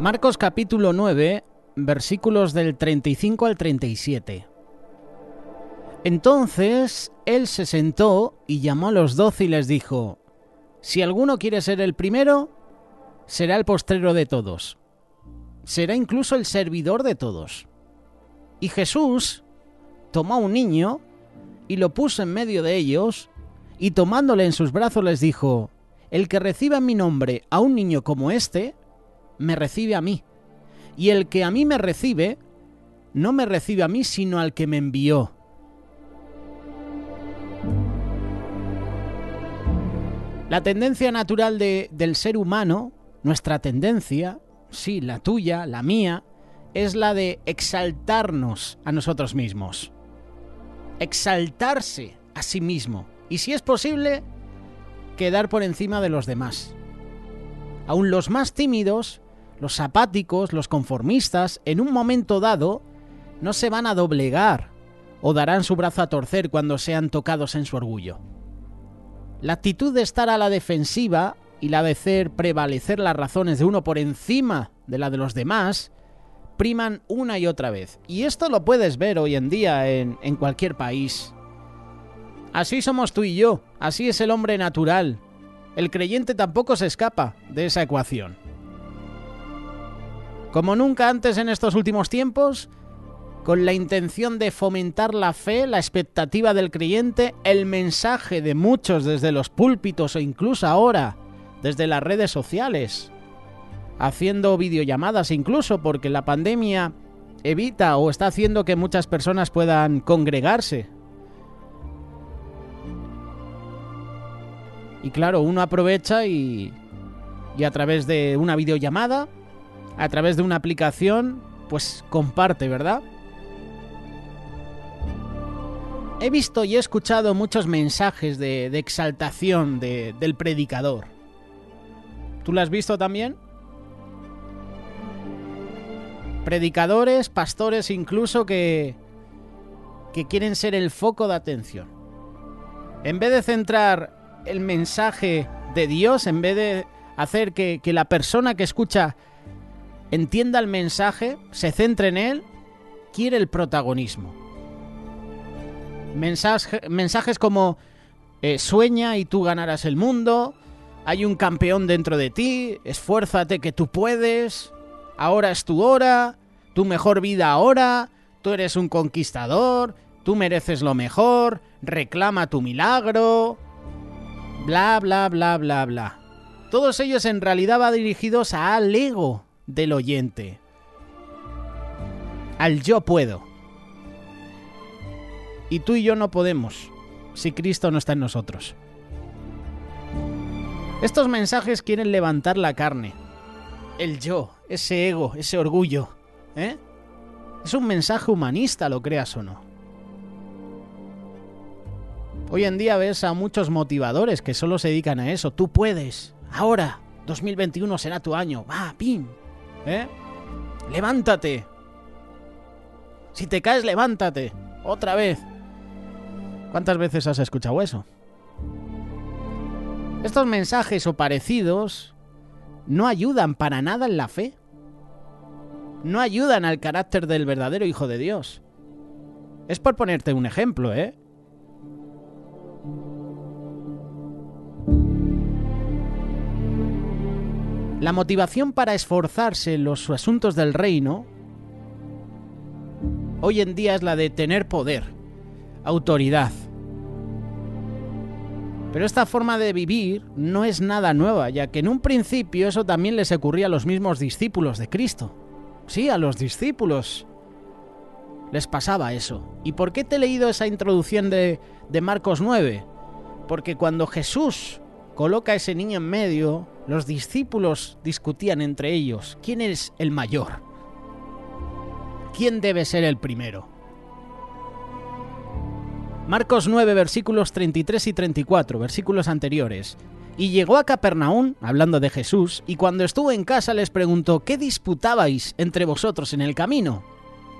Marcos capítulo 9, versículos del 35 al 37. Entonces él se sentó y llamó a los 12 y les dijo: Si alguno quiere ser el primero, será el postrero de todos. Será incluso el servidor de todos. Y Jesús tomó a un niño y lo puso en medio de ellos, y tomándole en sus brazos les dijo: El que reciba en mi nombre a un niño como este, me recibe a mí. Y el que a mí me recibe, no me recibe a mí, sino al que me envió. La tendencia natural del ser humano, nuestra tendencia, sí, la tuya, la mía, es la de exaltarnos a nosotros mismos. Exaltarse a sí mismo. Y si es posible, quedar por encima de los demás. Aún los más tímidos, los apáticos, los conformistas, en un momento dado, no se van a doblegar o darán su brazo a torcer cuando sean tocados en su orgullo. La actitud de estar a la defensiva y la de hacer prevalecer las razones de uno por encima de la de los demás priman una y otra vez. Y esto lo puedes ver hoy en día en cualquier país. Así somos tú y yo, así es el hombre natural. El creyente tampoco se escapa de esa ecuación. Como nunca antes en estos últimos tiempos, con la intención de fomentar la fe, la expectativa del creyente, el mensaje de muchos desde los púlpitos o incluso ahora desde las redes sociales, haciendo videollamadas incluso porque la pandemia evita o está haciendo que muchas personas puedan congregarse. Y claro, uno aprovecha y a través de una videollamada, a través de una aplicación, pues comparte, ¿verdad? He visto y he escuchado muchos mensajes de exaltación del predicador. ¿Tú lo has visto también? Predicadores, pastores incluso que quieren ser el foco de atención. En vez de centrar el mensaje de Dios, en vez de hacer que la persona que escucha entienda el mensaje, se centre en él, quiere el protagonismo. Mensajes como sueña y tú ganarás el mundo, hay un campeón dentro de ti, esfuérzate que tú puedes, ahora es tu hora, tu mejor vida ahora, tú eres un conquistador, tú mereces lo mejor, reclama tu milagro, bla bla bla bla bla. Todos ellos en realidad van dirigidos al ego del oyente, al yo puedo. Y tú y yo no podemos si Cristo no está en nosotros. Estos mensajes quieren levantar la carne, el yo, ese ego, ese orgullo, ¿eh? Es un mensaje humanista, lo creas o no. Hoy en día ves a muchos motivadores que solo se dedican a eso. Tú puedes, ahora, 2021 será tu año, va, pim, ¿eh? Levántate. Si te caes, levántate, otra vez. ¿Cuántas veces has escuchado eso? Estos mensajes o parecidos no ayudan para nada en la fe. No ayudan al carácter del verdadero Hijo de Dios. Es por ponerte un ejemplo, ¿eh? La motivación para esforzarse en los asuntos del reino hoy en día es la de tener poder, autoridad. Pero esta forma de vivir no es nada nueva, ya que en un principio eso también les ocurría a los mismos discípulos de Cristo. Sí, a los discípulos les pasaba eso. ¿Y por qué te he leído esa introducción de Marcos 9? Porque cuando Jesús coloca a ese niño en medio, los discípulos discutían entre ellos: ¿quién es el mayor? ¿Quién debe ser el primero? Marcos 9, versículos 33 y 34, versículos anteriores. Y llegó a Capernaum, hablando de Jesús, y cuando estuvo en casa les preguntó: ¿qué disputabais entre vosotros en el camino?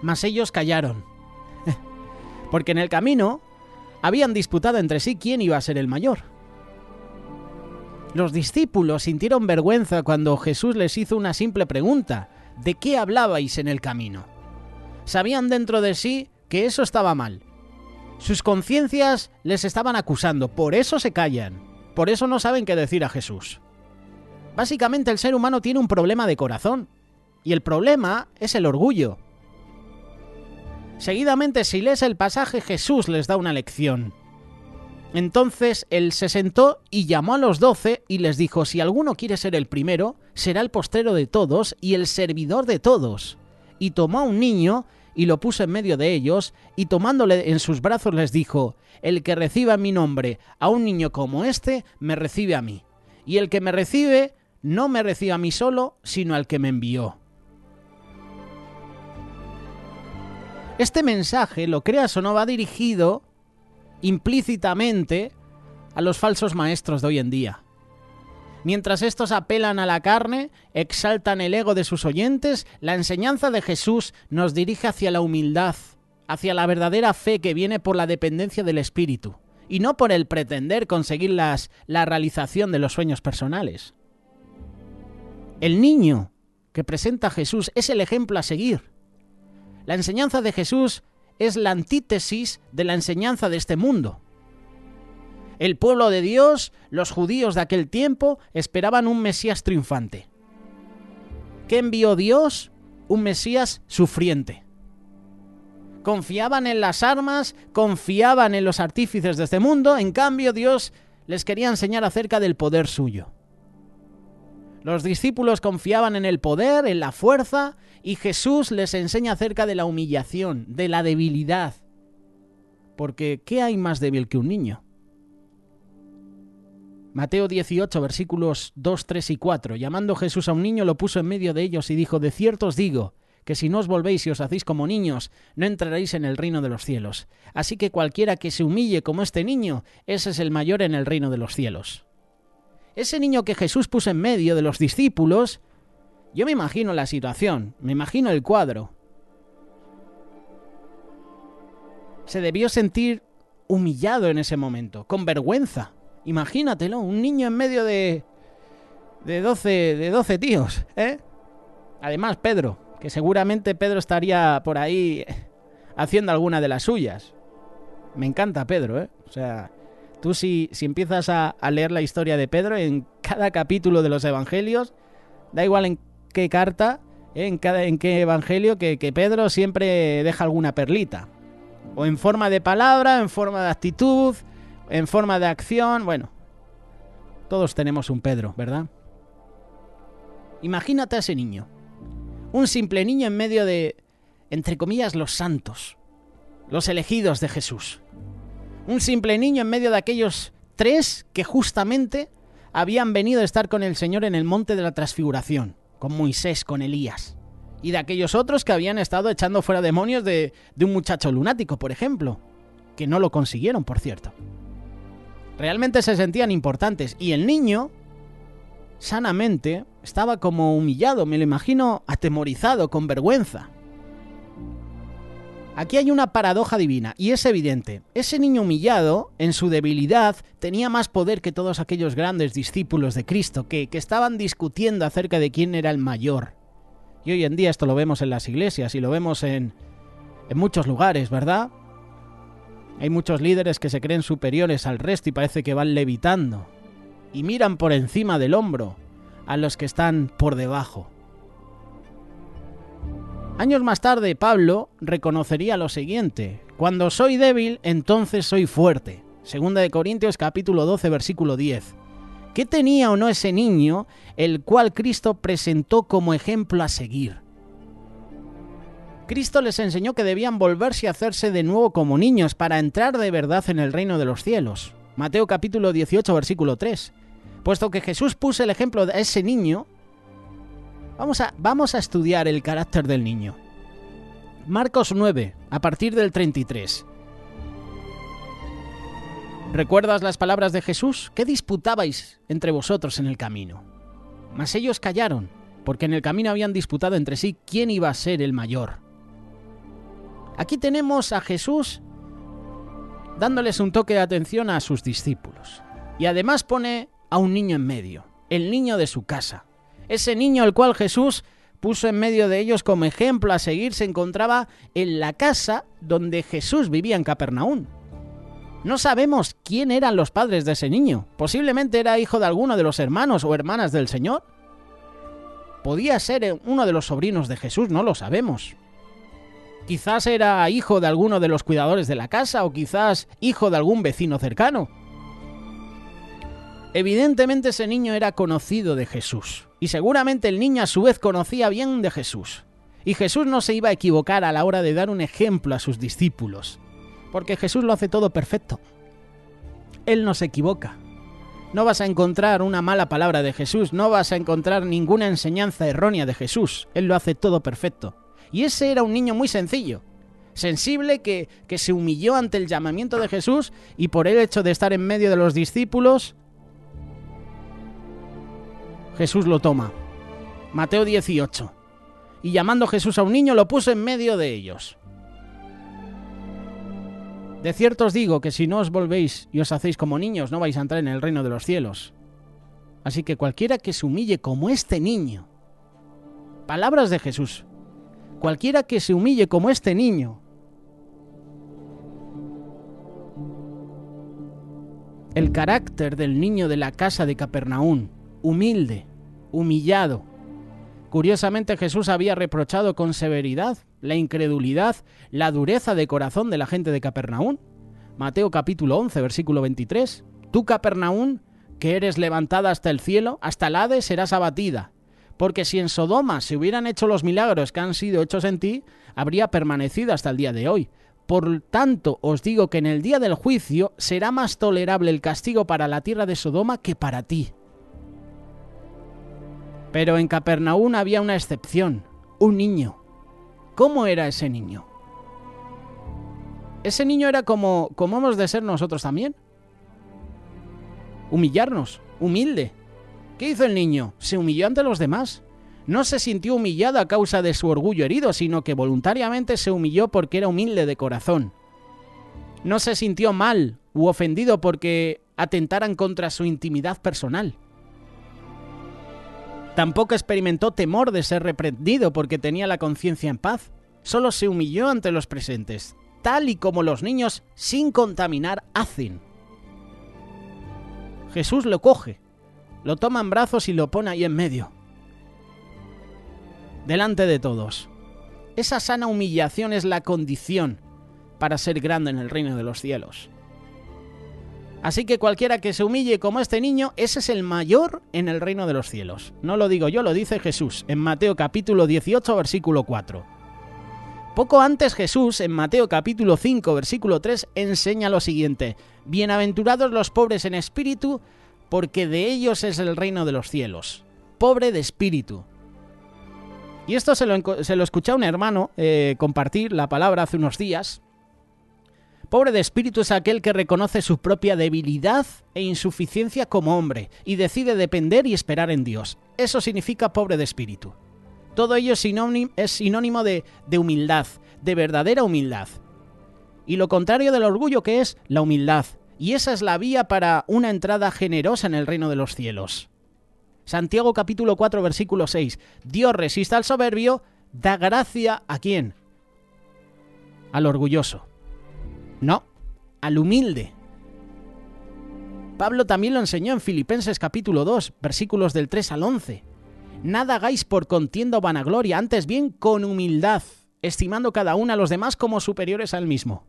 Mas ellos callaron. Porque en el camino habían disputado entre sí quién iba a ser el mayor. Los discípulos sintieron vergüenza cuando Jesús les hizo una simple pregunta: ¿de qué hablabais en el camino? Sabían dentro de sí que eso estaba mal. Sus conciencias les estaban acusando, por eso se callan, por eso no saben qué decir a Jesús. Básicamente el ser humano tiene un problema de corazón, y el problema es el orgullo. Seguidamente, si lees el pasaje, Jesús les da una lección. Entonces él se sentó y llamó a los 12 y les dijo: si alguno quiere ser el primero, será el postrero de todos y el servidor de todos. Y tomó a un niño y lo puso en medio de ellos, y tomándole en sus brazos les dijo: el que reciba en mi nombre a un niño como este, me recibe a mí. Y el que me recibe, no me recibe a mí solo, sino al que me envió. Este mensaje, lo creas o no, va dirigido implícitamente a los falsos maestros de hoy en día. Mientras estos apelan a la carne, exaltan el ego de sus oyentes, la enseñanza de Jesús nos dirige hacia la humildad, hacia la verdadera fe que viene por la dependencia del Espíritu, y no por el pretender conseguir la realización de los sueños personales. El niño que presenta Jesús es el ejemplo a seguir. La enseñanza de Jesús es la antítesis de la enseñanza de este mundo. El pueblo de Dios, los judíos de aquel tiempo, esperaban un Mesías triunfante. ¿Qué envió Dios? Un Mesías sufriente. Confiaban en las armas, confiaban en los artífices de este mundo, en cambio Dios les quería enseñar acerca del poder suyo. Los discípulos confiaban en el poder, en la fuerza, y Jesús les enseña acerca de la humillación, de la debilidad. Porque, ¿qué hay más débil que un niño? Mateo 18, versículos 2, 3 y 4. Llamando Jesús a un niño, lo puso en medio de ellos y dijo: de cierto os digo, que si no os volvéis y os hacéis como niños, no entraréis en el reino de los cielos. Así que cualquiera que se humille como este niño, ese es el mayor en el reino de los cielos. Ese niño que Jesús puso en medio de los discípulos, yo me imagino la situación, me imagino el cuadro. Se debió sentir humillado en ese momento, con vergüenza. Imagínatelo, un niño en medio de 12 tíos, ¿eh? Además Pedro, que seguramente Pedro estaría por ahí haciendo alguna de las suyas. Me encanta Pedro, ¿eh? O sea, tú si empiezas a leer la historia de Pedro, en cada capítulo de los evangelios, da igual en qué carta, en qué evangelio, que Pedro siempre deja alguna perlita. O en forma de palabra, en forma de actitud, en forma de acción. Bueno, todos tenemos un Pedro, ¿verdad? Imagínate a ese niño. Un simple niño en medio de, entre comillas, los santos, los elegidos de Jesús. Un simple niño en medio de aquellos 3 que justamente habían venido a estar con el Señor en el monte de la transfiguración, con Moisés, con Elías. Y de aquellos otros que habían estado echando fuera demonios de un muchacho lunático, por ejemplo, que no lo consiguieron, por cierto. Realmente se sentían importantes, y el niño, sanamente, estaba como humillado, me lo imagino atemorizado, con vergüenza. Aquí hay una paradoja divina, y es evidente. Ese niño humillado, en su debilidad, tenía más poder que todos aquellos grandes discípulos de Cristo que estaban discutiendo acerca de quién era el mayor. Y hoy en día esto lo vemos en las iglesias y lo vemos en muchos lugares, ¿verdad? Hay muchos líderes que se creen superiores al resto y parece que van levitando. Y miran por encima del hombro a los que están por debajo. Años más tarde, Pablo reconocería lo siguiente: cuando soy débil, entonces soy fuerte. Segunda de Corintios capítulo 12, versículo 10. ¿Qué tenía o no ese niño, el cual Cristo presentó como ejemplo a seguir? Cristo les enseñó que debían volverse y hacerse de nuevo como niños para entrar de verdad en el reino de los cielos. Mateo capítulo 18, versículo 3. Puesto que Jesús puso el ejemplo de ese niño, vamos a estudiar el carácter del niño. Marcos 9, a partir del 33. ¿Recuerdas las palabras de Jesús? ¿Qué disputabais entre vosotros en el camino? Mas ellos callaron, porque en el camino habían disputado entre sí quién iba a ser el mayor. Aquí tenemos a Jesús dándoles un toque de atención a sus discípulos. Y además pone a un niño en medio, el niño de su casa. Ese niño al cual Jesús puso en medio de ellos como ejemplo a seguir se encontraba en la casa donde Jesús vivía en Capernaum. No sabemos quién eran los padres de ese niño. Posiblemente era hijo de alguno de los hermanos o hermanas del Señor. Podía ser uno de los sobrinos de Jesús, no lo sabemos. Quizás era hijo de alguno de los cuidadores de la casa o quizás hijo de algún vecino cercano. Evidentemente ese niño era conocido de Jesús y seguramente el niño a su vez conocía bien de Jesús. Y Jesús no se iba a equivocar a la hora de dar un ejemplo a sus discípulos, porque Jesús lo hace todo perfecto. Él no se equivoca. No vas a encontrar una mala palabra de Jesús, no vas a encontrar ninguna enseñanza errónea de Jesús. Él lo hace todo perfecto. Y ese era un niño muy sencillo, sensible, que se humilló ante el llamamiento de Jesús y por el hecho de estar en medio de los discípulos, Jesús lo toma. Mateo 18. Y llamando Jesús a un niño, lo puso en medio de ellos. De cierto os digo que si no os volvéis y os hacéis como niños, no vais a entrar en el reino de los cielos. Así que cualquiera que se humille como este niño, palabras de Jesús, cualquiera que se humille como este niño, el carácter del niño de la casa de Capernaum, humilde, humillado. Curiosamente Jesús había reprochado con severidad la incredulidad, la dureza de corazón de la gente de Capernaum. Mateo capítulo 11, versículo 23. Tú, Capernaum, que eres levantada hasta el cielo, hasta el Hades serás abatida. Porque si en Sodoma se hubieran hecho los milagros que han sido hechos en ti, habría permanecido hasta el día de hoy. Por tanto, os digo que en el día del juicio será más tolerable el castigo para la tierra de Sodoma que para ti. Pero en Capernaum había una excepción, un niño. ¿Cómo era ese niño? Ese niño era como hemos de ser nosotros también. Humillarnos, humilde. ¿Qué hizo el niño? Se humilló ante los demás. No se sintió humillado a causa de su orgullo herido, sino que voluntariamente se humilló porque era humilde de corazón. No se sintió mal u ofendido porque atentaran contra su intimidad personal. Tampoco experimentó temor de ser reprendido porque tenía la conciencia en paz. Solo se humilló ante los presentes, tal y como los niños sin contaminar hacen. Jesús lo coge, lo toma en brazos y lo pone ahí en medio, delante de todos. Esa sana humillación es la condición para ser grande en el reino de los cielos. Así que cualquiera que se humille como este niño, ese es el mayor en el reino de los cielos. No lo digo yo, lo dice Jesús en Mateo capítulo 18, versículo 4. Poco antes Jesús, en Mateo capítulo 5, versículo 3, enseña lo siguiente: bienaventurados los pobres en espíritu, porque de ellos es el reino de los cielos. Pobre de espíritu. Y esto se lo escuché a un hermano compartir la palabra hace unos días. Pobre de espíritu es aquel que reconoce su propia debilidad e insuficiencia como hombre y decide depender y esperar en Dios. Eso significa pobre de espíritu. Todo ello es sinónimo de humildad, de verdadera humildad. Y lo contrario del orgullo, que es la humildad. Y esa es la vía para una entrada generosa en el reino de los cielos. Santiago capítulo 4, versículo 6. Dios resiste al soberbio, da gracia ¿a quién? Al orgulloso. No, al humilde. Pablo también lo enseñó en Filipenses capítulo 2, versículos del 3 al 11. Nada hagáis por contienda o vanagloria, antes bien con humildad, estimando cada uno a los demás como superiores a él mismo.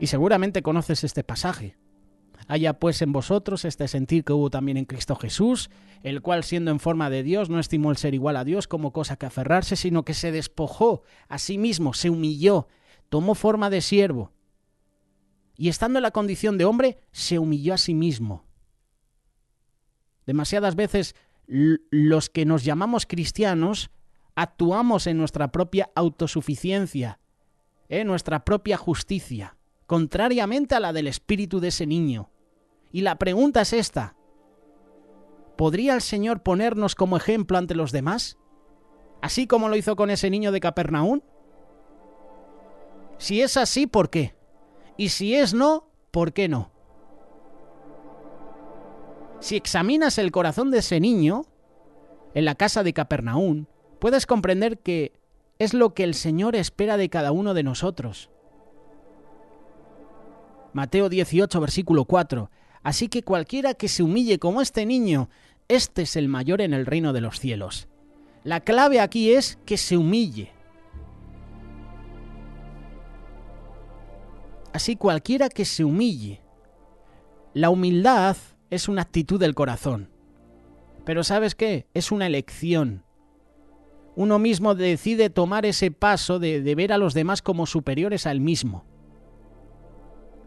Y seguramente conoces este pasaje. Haya pues en vosotros este sentir que hubo también en Cristo Jesús, el cual siendo en forma de Dios no estimó el ser igual a Dios como cosa que aferrarse, sino que se despojó a sí mismo, se humilló, tomó forma de siervo y estando en la condición de hombre se humilló a sí mismo. Demasiadas veces los que nos llamamos cristianos actuamos en nuestra propia autosuficiencia, en nuestra propia justicia, contrariamente a la del espíritu de ese niño. Y la pregunta es esta: ¿podría el Señor ponernos como ejemplo ante los demás? Así como lo hizo con ese niño de Capernaum. Si es así, ¿por qué? Y si es no, ¿por qué no? Si examinas el corazón de ese niño en la casa de Capernaum, puedes comprender que es lo que el Señor espera de cada uno de nosotros. Mateo 18, versículo 4. Así que cualquiera que se humille como este niño, este es el mayor en el reino de los cielos. La clave aquí es que se humille. Así cualquiera que se humille. La humildad es una actitud del corazón. Pero ¿sabes qué? Es una elección. Uno mismo decide tomar ese paso de ver a los demás como superiores a él mismo.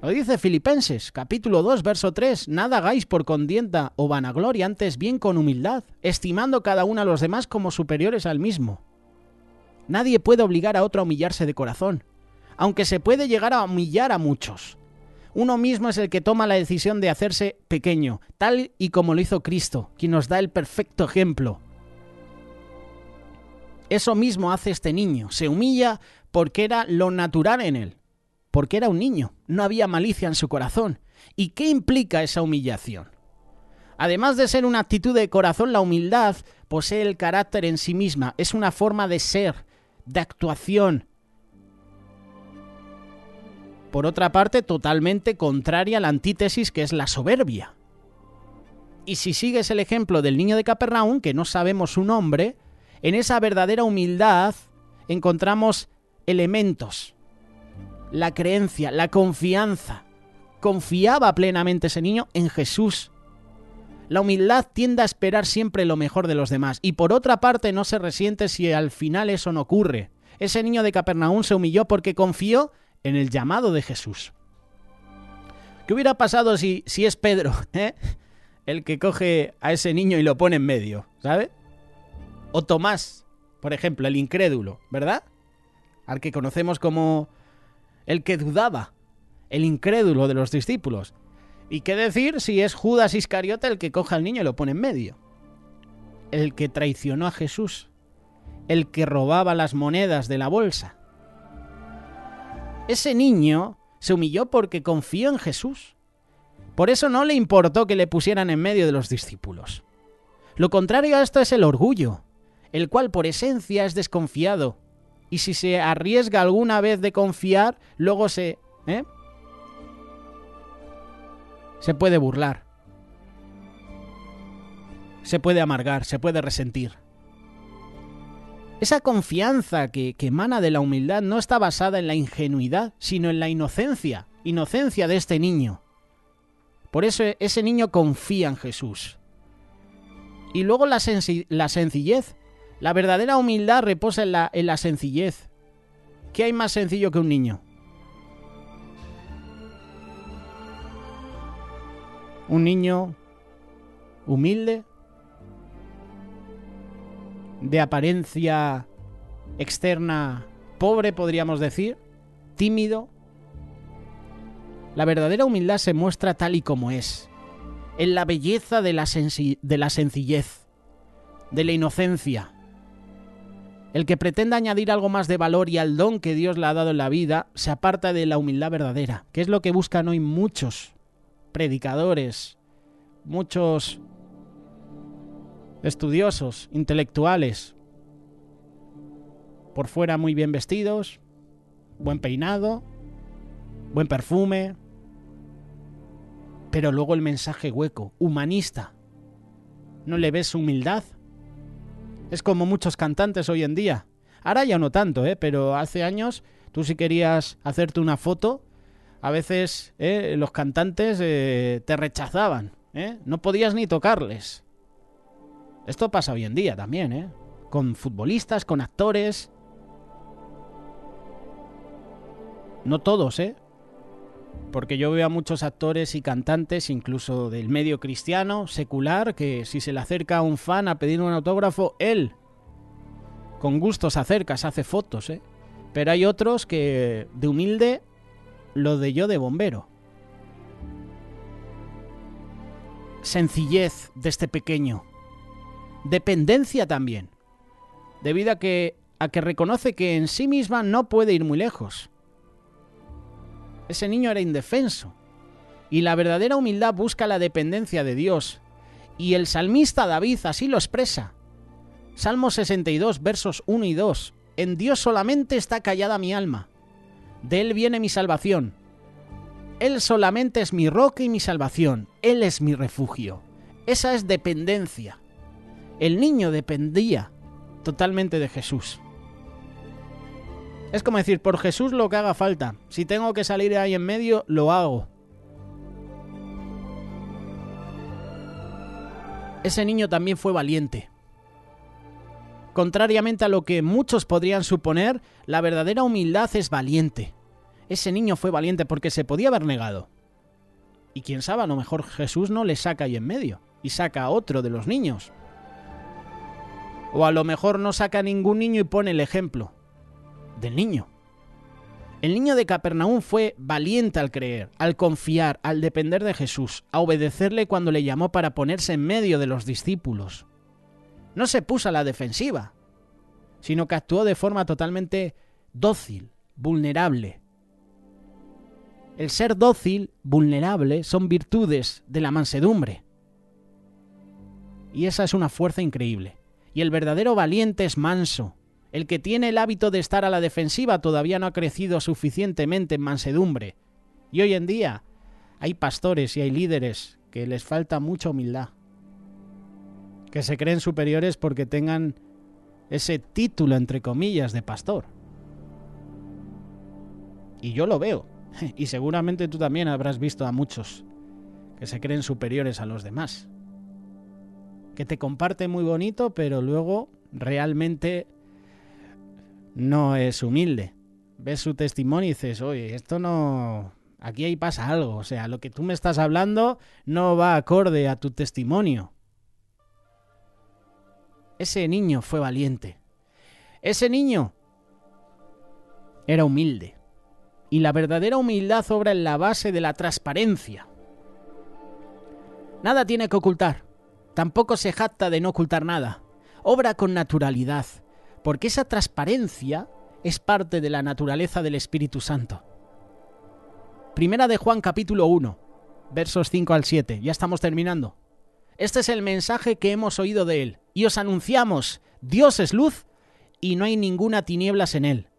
Lo dice Filipenses, capítulo 2, verso 3. Nada hagáis por contienda o vanagloria, antes bien con humildad, estimando cada uno a los demás como superiores al mismo. Nadie puede obligar a otro a humillarse de corazón, aunque se puede llegar a humillar a muchos. Uno mismo es el que toma la decisión de hacerse pequeño, tal y como lo hizo Cristo, quien nos da el perfecto ejemplo. Eso mismo hace este niño, se humilla porque era lo natural en él, porque era un niño, no había malicia en su corazón. ¿Y qué implica esa humillación? Además de ser una actitud de corazón, la humildad posee el carácter en sí misma, es una forma de ser, de actuación. Por otra parte, totalmente contraria a la antítesis que es la soberbia. Y si sigues el ejemplo del niño de Capernaum, que no sabemos su nombre, en esa verdadera humildad encontramos elementos. La creencia, la confianza. Confiaba plenamente ese niño en Jesús. La humildad tiende a esperar siempre lo mejor de los demás. Y por otra parte no se resiente si al final eso no ocurre. Ese niño de Capernaum se humilló porque confió en el llamado de Jesús. ¿Qué hubiera pasado si es Pedro, el que coge a ese niño y lo pone en medio, ¿sabe? O Tomás, por ejemplo, el incrédulo, ¿verdad? Al que conocemos como el que dudaba, el incrédulo de los discípulos. ¿Y qué decir si es Judas Iscariote el que coge al niño y lo pone en medio? El que traicionó a Jesús, el que robaba las monedas de la bolsa. Ese niño se humilló porque confió en Jesús. Por eso no le importó que le pusieran en medio de los discípulos. Lo contrario a esto es el orgullo, el cual por esencia es desconfiado. Y si se arriesga alguna vez de confiar, luego se puede burlar. Se puede amargar, se puede resentir. Esa confianza que emana de la humildad no está basada en la ingenuidad, sino en la inocencia de este niño. Por eso ese niño confía en Jesús. Y luego la sencillez. La verdadera humildad reposa en la sencillez. ¿Qué hay más sencillo que un niño? Un niño humilde, de apariencia externa pobre, podríamos decir, tímido. La verdadera humildad se muestra tal y como es, en la belleza de la sencillez, de la inocencia. El que pretenda añadir algo más de valor y al don que Dios le ha dado en la vida se aparta de la humildad verdadera, que es lo que buscan hoy muchos predicadores, muchos estudiosos, intelectuales, por fuera muy bien vestidos, buen peinado, buen perfume, pero luego el mensaje hueco, humanista. ¿No le ves humildad? Es como muchos cantantes hoy en día. Ahora ya no tanto, pero hace años tú si querías hacerte una foto, a veces los cantantes te rechazaban, no podías ni tocarles. Esto pasa hoy en día también, con futbolistas, con actores. No todos, porque yo veo a muchos actores y cantantes, incluso del medio cristiano, secular, que si se le acerca a un fan a pedir un autógrafo, él con gusto se acerca, se hace fotos, Pero hay otros que de humilde lo de yo de bombero. Sencillez de este pequeño. Dependencia también, debido a que reconoce que en sí misma no puede ir muy lejos. Ese niño era indefenso. Y la verdadera humildad busca la dependencia de Dios. Y el salmista David así lo expresa. Salmo 62, versos 1 y 2. En Dios solamente está callada mi alma. De Él viene mi salvación. Él solamente es mi roca y mi salvación. Él es mi refugio. Esa es dependencia. El niño dependía totalmente de Jesús. Es como decir, por Jesús lo que haga falta. Si tengo que salir ahí en medio, lo hago. Ese niño también fue valiente. Contrariamente a lo que muchos podrían suponer, la verdadera humildad es valiente. Ese niño fue valiente porque se podía haber negado. Y quién sabe, a lo mejor Jesús no le saca ahí en medio y saca a otro de los niños. O a lo mejor no saca a ningún niño y pone el ejemplo del niño. El niño de Capernaum fue valiente al creer, al confiar, al depender de Jesús, a obedecerle cuando le llamó para ponerse en medio de los discípulos. No se puso a la defensiva, sino que actuó de forma totalmente dócil, vulnerable. El ser dócil, vulnerable, son virtudes de la mansedumbre. Y esa es una fuerza increíble. Y el verdadero valiente es manso. El que tiene el hábito de estar a la defensiva todavía no ha crecido suficientemente en mansedumbre. Y hoy en día hay pastores y hay líderes que les falta mucha humildad. Que se creen superiores porque tengan ese título, entre comillas, de pastor. Y yo lo veo. Y seguramente tú también habrás visto a muchos que se creen superiores a los demás. Que te comparte muy bonito, pero luego realmente no es humilde. Ves su testimonio y dices, oye, esto no... Aquí ahí pasa algo. O sea, lo que tú me estás hablando no va acorde a tu testimonio. Ese niño fue valiente. Ese niño era humilde. Y la verdadera humildad obra en la base de la transparencia. Nada tiene que ocultar. Tampoco se jacta de no ocultar nada. Obra con naturalidad, porque esa transparencia es parte de la naturaleza del Espíritu Santo. Primera de Juan capítulo 1, versos 5 al 7. Ya estamos terminando. Este es el mensaje que hemos oído de Él. Y os anunciamos, Dios es luz y no hay ninguna tinieblas en Él.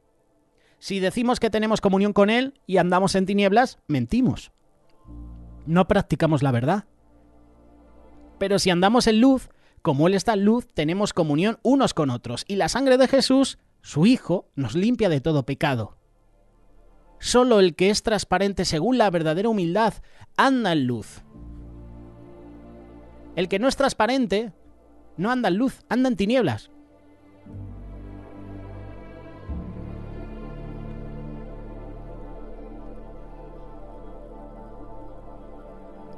Si decimos que tenemos comunión con Él y andamos en tinieblas, mentimos. No practicamos la verdad. Pero si andamos en luz, como Él está en luz, tenemos comunión unos con otros. Y la sangre de Jesús, su Hijo, nos limpia de todo pecado. Solo el que es transparente según la verdadera humildad anda en luz. El que no es transparente no anda en luz, anda en tinieblas.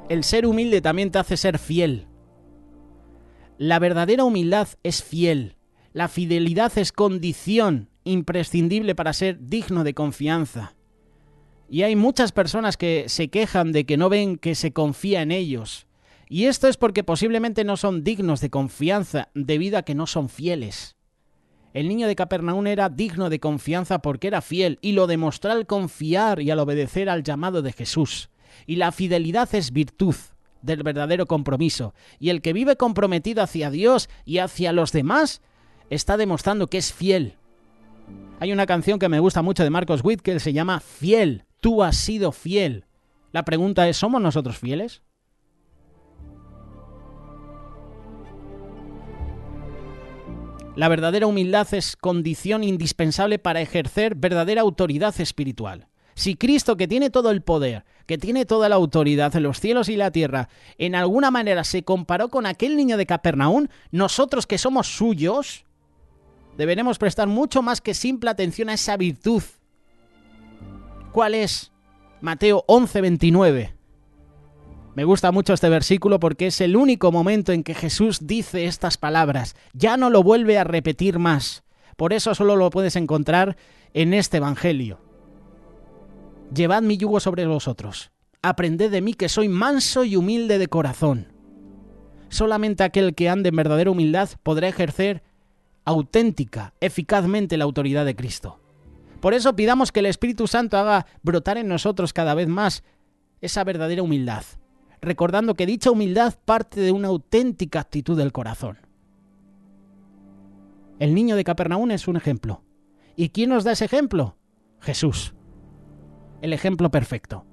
El ser humilde también te hace ser fiel. La verdadera humildad es fiel. La fidelidad es condición imprescindible para ser digno de confianza. Y hay muchas personas que se quejan de que no ven que se confía en ellos. Y esto es porque posiblemente no son dignos de confianza debido a que no son fieles. El niño de Capernaum era digno de confianza porque era fiel y lo demostró al confiar y al obedecer al llamado de Jesús. Y la fidelidad es virtud del verdadero compromiso. Y el que vive comprometido hacia Dios y hacia los demás está demostrando que es fiel. Hay una canción que me gusta mucho de Marcos Witt que se llama Fiel. Tú has sido fiel. La pregunta es, ¿somos nosotros fieles? La verdadera humildad es condición indispensable para ejercer verdadera autoridad espiritual. Si Cristo, que tiene todo el poder, que tiene toda la autoridad en los cielos y la tierra, en alguna manera se comparó con aquel niño de Capernaum, nosotros que somos suyos, deberemos prestar mucho más que simple atención a esa virtud. ¿Cuál es? Mateo 11:29. Me gusta mucho este versículo porque es el único momento en que Jesús dice estas palabras. Ya no lo vuelve a repetir más. Por eso solo lo puedes encontrar en este evangelio. Llevad mi yugo sobre vosotros. Aprended de mí que soy manso y humilde de corazón. Solamente aquel que ande en verdadera humildad podrá ejercer auténtica, eficazmente la autoridad de Cristo. Por eso pidamos que el Espíritu Santo haga brotar en nosotros cada vez más esa verdadera humildad, recordando que dicha humildad parte de una auténtica actitud del corazón. El niño de Capernaum es un ejemplo. ¿Y quién nos da ese ejemplo? Jesús, el ejemplo perfecto.